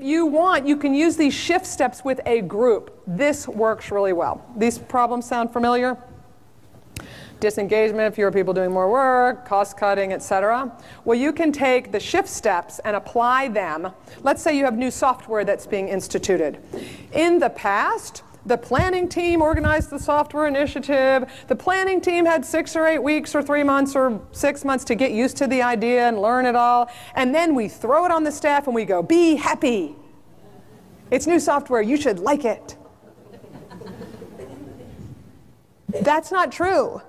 you want, you can use these shift steps with a group. This works really well. These problems sound familiar? Disengagement, fewer people doing more work, cost cutting, etc. Well, you can take the shift steps and apply them. Let's say you have new software that's being instituted. In the past, the planning team organized the software initiative. The planning team had 6 or 8 weeks or 3 months or 6 months to get used to the idea and learn it all. And then we throw it on the staff and we go, be happy. It's new software. You should like it. That's not true.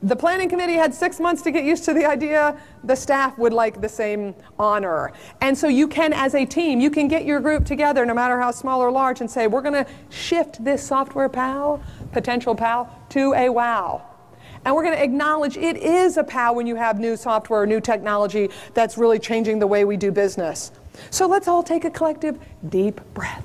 The planning committee had 6 months to get used to the idea. The staff would like the same honor. And so you can, as a team, you can get your group together, no matter how small or large, and say, we're going to shift this software POW, potential POW, to a WOW. And we're going to acknowledge it is a POW when you have new software or new technology that's really changing the way we do business. So let's all take a collective deep breath,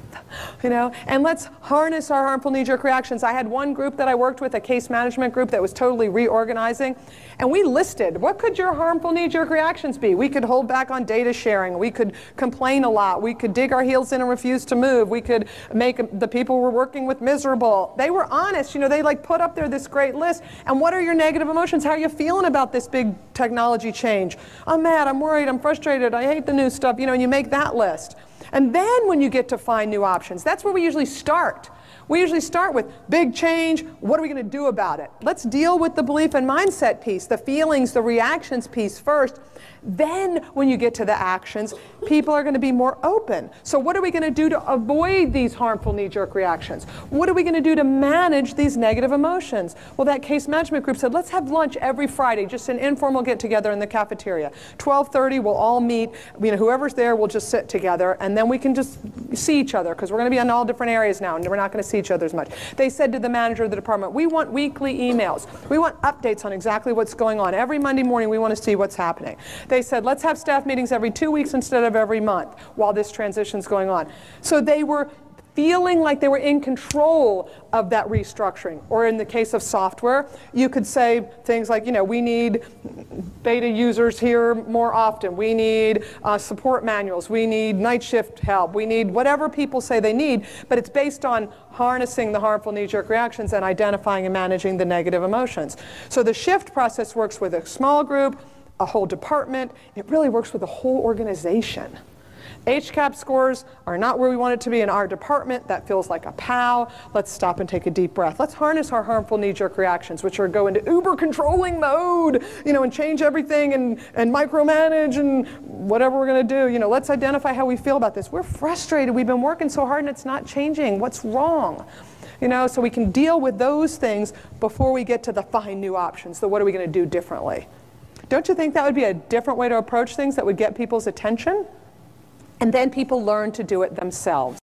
and let's harness our harmful knee-jerk reactions. I had one group that I worked with, a case management group that was totally reorganizing, and we listed, what could your harmful knee-jerk reactions be? We could hold back on data sharing. We could complain a lot. We could dig our heels in and refuse to move. We could make the people we're working with miserable. They were honest. They put up there this great list. And what are your negative emotions? How are you feeling about this big technology change? I'm mad. I'm worried. I'm frustrated. I hate the new stuff. And you make that list. And then when you get to find new options, that's where we usually start. We usually start with big change. What are we going to do about it? Let's deal with the belief and mindset piece, the feelings, the reactions piece first. Then when you get to the actions, people are going to be more open. So what are we going to do to avoid these harmful knee-jerk reactions? What are we going to do to manage these negative emotions? Well, that case management group said, let's have lunch every Friday, just an informal get-together in the cafeteria. 12:30, we'll all meet. Whoever's there, we'll just sit together, and then we can just see each other, because we're going to be in all different areas now, and we're not going to see each other as much. They said to the manager of the department, we want weekly emails. We want updates on exactly what's going on. Every Monday morning, we want to see what's happening. They said, let's have staff meetings every 2 weeks instead of every month while this transition's going on. So they were feeling like they were in control of that restructuring. Or in the case of software, you could say things like, we need beta users here more often. We need support manuals. We need night shift help. We need whatever people say they need, but it's based on harnessing the harmful knee-jerk reactions and identifying and managing the negative emotions. So the shift process works with a small group, a whole department. It really works with the whole organization. HCAP scores are not where we want it to be in our department. That feels like a POW. Let's stop and take a deep breath. Let's harness our harmful knee-jerk reactions, which are go into uber controlling mode, and change everything and micromanage and whatever we're going to do. Let's identify how we feel about this. We're frustrated. We've been working so hard and it's not changing. What's wrong? So we can deal with those things before we get to the find new options. So what are we going to do differently? Don't you think that would be a different way to approach things that would get people's attention? And then people learn to do it themselves.